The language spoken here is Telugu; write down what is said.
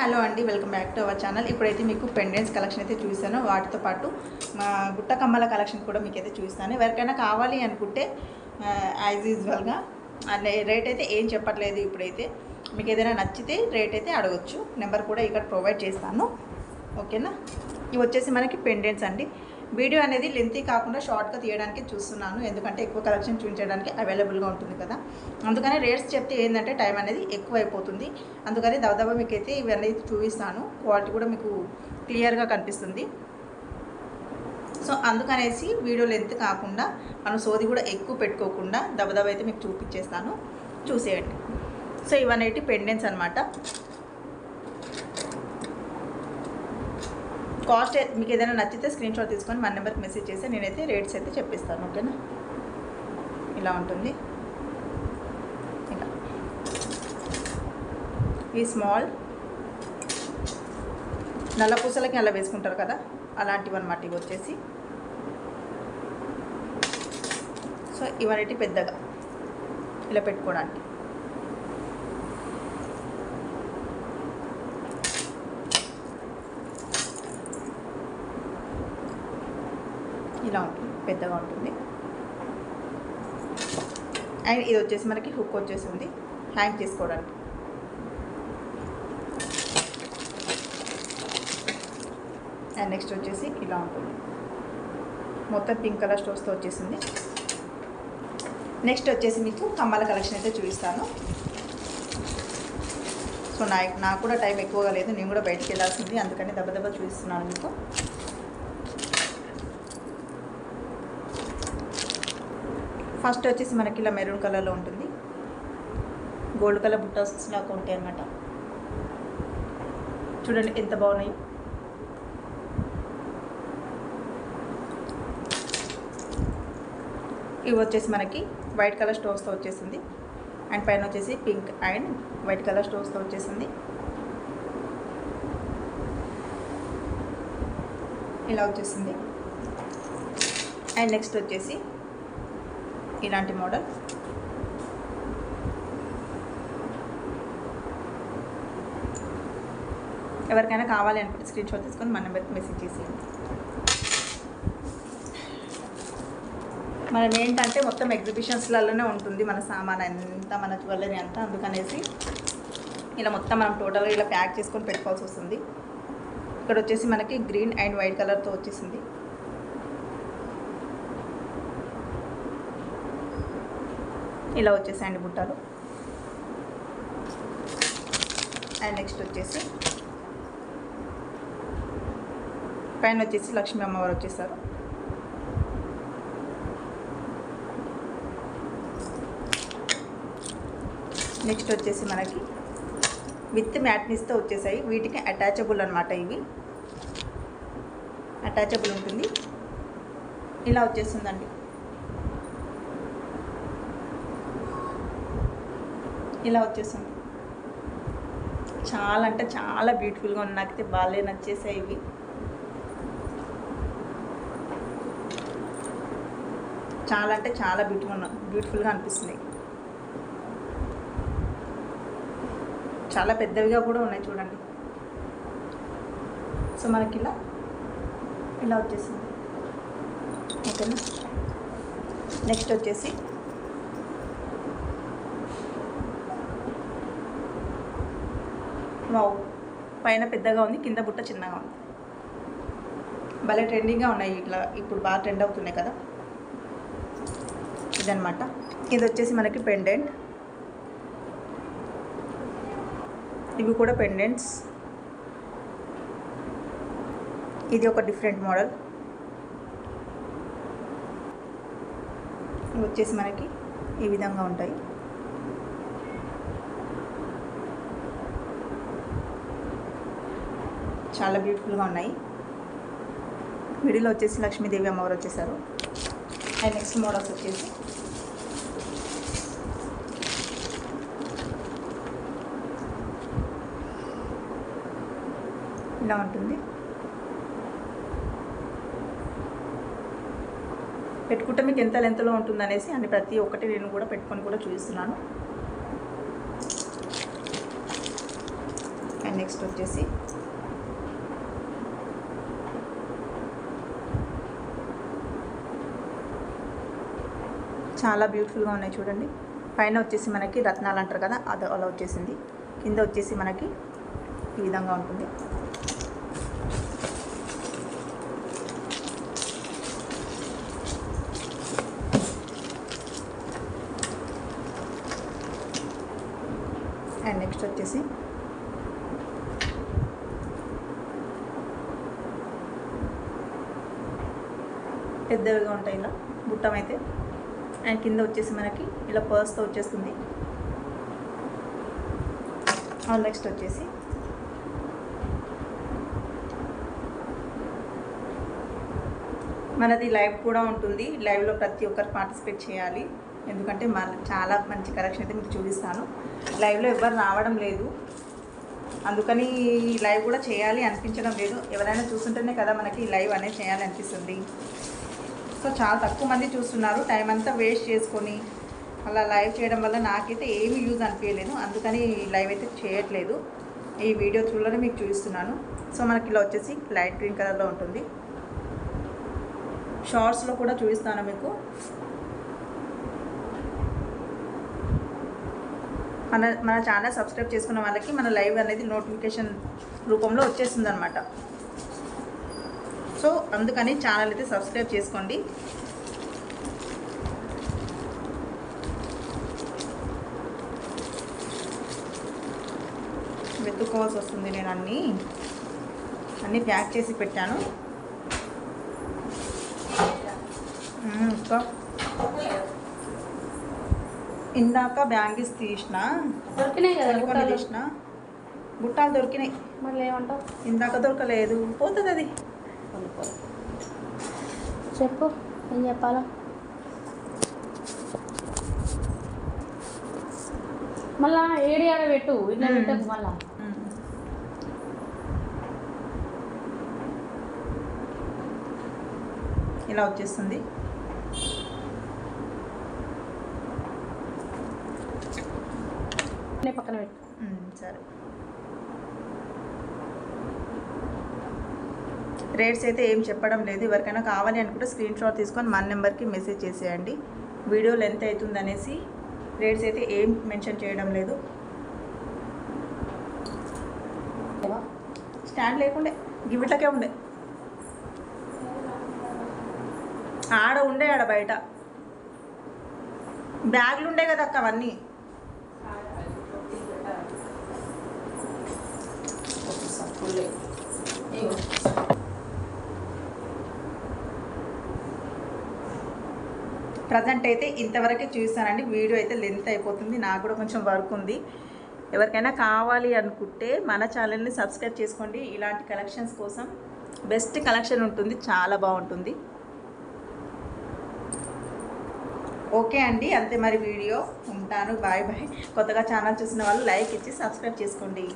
హలో అండి, welcome back to our channel. ఇప్పుడైతే మీకు పెండెంట్స్ కలెక్షన్ అయితే చూసాను, వాటితో పాటు మా గుట్ట కమ్మల కలెక్షన్ కూడా మీకు అయితే చూస్తాను. ఎవరికైనా కావాలి అనుకుంటే యాజ్ యూజువల్గా రేట్ అయితే ఏం చెప్పట్లేదు. ఇప్పుడైతే మీకు ఏదైనా నచ్చితే రేట్ అయితే అడగచ్చు. నెంబర్ కూడా ఇక్కడ ప్రొవైడ్ చేస్తాను, ఓకేనా. ఇవి వచ్చేసి మనకి పెండెంట్స్ అండి. వీడియో అనేది లెంతీ కాకుండా షార్ట్గా తీయడానికి చూస్తున్నాను, ఎందుకంటే ఎక్కువ కలెక్షన్ చూపించడానికి అవైలబుల్గా ఉంటుంది కదా. అందుకని రేట్స్ చెప్తే ఏంటంటే టైం అనేది ఎక్కువ అయిపోతుంది. అందుకని దవదవ మీకైతే ఇవన్నీ చూపిస్తాను. క్వాలిటీ కూడా మీకు క్లియర్గా కనిపిస్తుంది. సో అందుకనేసి వీడియో లెంత్ కాకుండా మనం సోది కూడా ఎక్కువ పెట్టుకోకుండా దబదబ అయితే మీకు చూపించేస్తాను, చూసేయండి. సో ఇవన్నీ పెండెంట్స్ అనమాట. కాస్ట్ మీకు ఏదైనా నచ్చితే స్క్రీన్ షాట్ తీసుకొని మన నెంబర్కి మెసేజ్ చేసి నేనైతే రేట్స్ అయితే చెప్పిస్తాను, ఓకేనా. ఇలా ఉంటుంది. ఇలా ఈ స్మాల్ నల్ల పూసలకి అలా వేసుకుంటారు కదా, అలాంటివి అనమాట. ఇవి వచ్చేసి సో ఇవన్నీ పెద్దగా ఇలా పెట్టుకోవడానికి. ఇలా ఉంటుంది, పెద్దగా ఉంటుంది. అండ్ ఇది వచ్చేసి మనకి హుక్ వచ్చేసి ఉంది హ్యాంగ్ చేసుకోవడానికి. అండ్ నెక్స్ట్ వచ్చేసి ఇలా ఉంటుంది, మొత్తం పింక్ కలర్ స్టోన్స్తో వచ్చేసింది. నెక్స్ట్ వచ్చేసి మీకు కమ్మల కలెక్షన్ అయితే చూపిస్తాను. సో నాకు కూడా టైం ఎక్కువగా లేదు, నేను కూడా బయటికి వెళ్ళాల్సింది, అందుకని దెబ్బ చూపిస్తున్నాను మీకు. ఫస్ట్ వచ్చేసి మనకి ఇలా మెరూన్ కలర్లో ఉంటుంది, గోల్డ్ కలర్ బుట్టాస్ లాగా ఉంటాయి అన్నమాట. చూడండి ఎంత బాగున్నాయి. ఇవి వచ్చేసి మనకి వైట్ కలర్ స్టోన్స్తో వచ్చేసింది. అండ్ పైన వచ్చేసి పింక్ అండ్ వైట్ కలర్ స్టోన్స్తో వచ్చేసింది. ఇలా వచ్చేసింది. అండ్ నెక్స్ట్ వచ్చేసి ఇలాంటి మోడల్. ఎవరికైనా కావాలి అనుకుంటే స్క్రీన్ షాట్ తీసుకొని మన నెంబర్కి మెసేజ్ చేసేయండి. మనం ఏంటంటే మొత్తం ఎగ్జిబిషన్స్లలోనే ఉంటుంది మన సామాన్ అంతా, మన జ్యువెలరీ అంతా. అందుకనేసి ఇలా మొత్తం మనం టోటల్గా ఇలా ప్యాక్ చేసుకొని పెట్టుకోవాల్సి వస్తుంది. ఇక్కడ వచ్చేసి మనకి గ్రీన్ అండ్ వైట్ కలర్తో వచ్చేసింది. ఇలా వచ్చేసాయండి బుట్టాలు. అండ్ నెక్స్ట్ వచ్చేసి పైన వచ్చేసి లక్ష్మీ అమ్మవారు వచ్చేసారు. నెక్స్ట్ వచ్చేసి మనకి విత్ మ్యాట్నిస్తో వచ్చేసాయి. వీటికి అటాచబుల్ అనమాట, ఇవి అటాచబుల్ ఉంటుంది. ఇలా వచ్చేసిందండి. ఇలా వచ్చేసింది. చాలా అంటే చాలా బ్యూటిఫుల్గా ఉంది. నాకైతే బాగా నచ్చేసాయి ఇవి. చాలా అంటే చాలా బ్యూటిఫుల్గా అనిపిస్తున్నాయి. చాలా పెద్దవిగా కూడా ఉన్నాయి చూడండి. సో మనకి ఇలా వచ్చేసింది, ఓకేనా. నెక్స్ట్ వచ్చేసి వావ్, పైన పెద్దగా ఉంది, కింద బుట్ట చిన్నగా ఉంది. భలే ట్రెండింగ్గా ఉన్నాయి ఇట్లా, ఇప్పుడు బాగా ట్రెండ్ అవుతున్నాయి కదా. ఇదనమాట. ఇది వచ్చేసి మనకి పెండెంట్. ఇవి కూడా పెండెంట్స్. ఇది ఒక డిఫరెంట్ మోడల్. ఇవి వచ్చేసి మనకి ఈ విధంగా ఉంటాయి. చాలా బ్యూటిఫుల్గా ఉన్నాయి. మిడిల్లో వచ్చేసి లక్ష్మీదేవి అమ్మవారు వచ్చేసారు. అండ్ నెక్స్ట్ మోడల్స్ వచ్చేసి ఇలా ఉంటుంది. పెట్టుకుంటే మీకు ఎంత లెంత్లో ఉంటుంది అనేసి అన్ని ప్రతి ఒక్కటి నేను కూడా పెట్టుకొని కూడా చూపిస్తున్నాను. అండ్ నెక్స్ట్ వచ్చేసి చాలా బ్యూటిఫుల్గా ఉన్నాయి చూడండి. పైన వచ్చేసి మనకి రత్నాలు అంటారు కదా, అది అలా వచ్చేసింది. కింద వచ్చేసి మనకి ఈ విధంగా ఉంటుంది. అండ్ నెక్స్ట్ వచ్చేసి పెద్దవిగా ఉంటాయి ఇలా బుట్టం అయితే. అండ్ కింద వచ్చేసి మనకి ఇలా పర్స్తో వచ్చేస్తుంది. నెక్స్ట్ వచ్చేసి మనది లైవ్ కూడా ఉంటుంది. లైవ్లో ప్రతి ఒక్కరు పార్టిసిపేట్ చేయాలి, ఎందుకంటే చాలా మంచి కలెక్షన్ అయితే మీకు చూపిస్తాను. లైవ్లో ఎవరు రావడం లేదు, అందుకని లైవ్ కూడా చేయాలి అనిపించడం లేదు. ఎవరైనా చూస్తుంటేనే కదా మనకి లైవ్ అనేది చేయాలి అనిపిస్తుంది. సో చాలా తక్కువ మంది చూస్తున్నారు. టైం అంతా వేస్ట్ చేసుకొని అలా లైవ్ చేయడం వల్ల నాకైతే ఏమి యూజ్ అనిపించలేదు, అందుకని లైవ్ అయితే చేయట్లేదు. ఈ వీడియో త్రూలోనే మీకు చూపిస్తున్నాను. సో మనకి ఇలా వచ్చేసి లైట్ గ్రీన్ కలర్లో ఉంటుంది. షార్ట్స్లో కూడా చూపిస్తాను మీకు. మన ఛానల్ సబ్స్క్రైబ్ చేసుకున్న వాళ్ళకి మన లైవ్ అనేది నోటిఫికేషన్ రూపంలో వచ్చేస్తుంది అనమాట. సో అందుకని ఛానల్ అయితే సబ్స్క్రైబ్ చేసుకోండి. వెతుక్కోవాల్సి వస్తుంది. నేను అన్నీ ప్యాక్ చేసి పెట్టాను. ఇంకా ఇందాక బ్యాంగిల్స్ తీసిన బుట్టాలు దొరికినాయి. మళ్ళీ ఏమంటావు? ఇందాక దొరకలేదు, పోతుంది అది. చెప్పు, ఏం చెప్పాలా? మళ్ళా ఏడి ఆడ పెట్టు, ఇట్లా పెట్టకు. మళ్ళా ఇలా వచ్చేస్తుంది. పక్కన పెట్టు. సరే, రేట్స్ అయితే ఏం చెప్పడం లేదు. ఎవరికైనా కావాలి అనుకుంటే స్క్రీన్ షాట్ తీసుకొని మన నెంబర్కి మెసేజ్ చేసేయండి. వీడియో లెంత్ అవుతుంది అనేసి రేట్స్ అయితే ఏం మెన్షన్ చేయడం లేదు. స్టాండ్ లేకుండే గివిట్లకే ఉండే, ఆడ బయట బ్యాగులు ఉండే కదా అక్క, అవన్నీ ప్రజెంట్ అయితే ఇంతవరకే చూస్తానండి. వీడియో అయితే లెంత్ అయిపోతుంది, నాకు కూడా కొంచెం వర్క్ ఉంది. ఎవరికైనా కావాలి అనుకుంటే మన ఛానల్ని సబ్స్క్రైబ్ చేసుకోండి. ఇలాంటి కలెక్షన్స్ కోసం బెస్ట్ కలెక్షన్ ఉంటుంది, చాలా బాగుంటుంది. ఓకే అండి, అంతే మరి వీడియో. ఉంటాను, బాయ్ బాయ్. కొత్తగా ఛానల్ చూసిన వాళ్ళు లైక్ ఇచ్చి సబ్స్క్రైబ్ చేసుకోండి.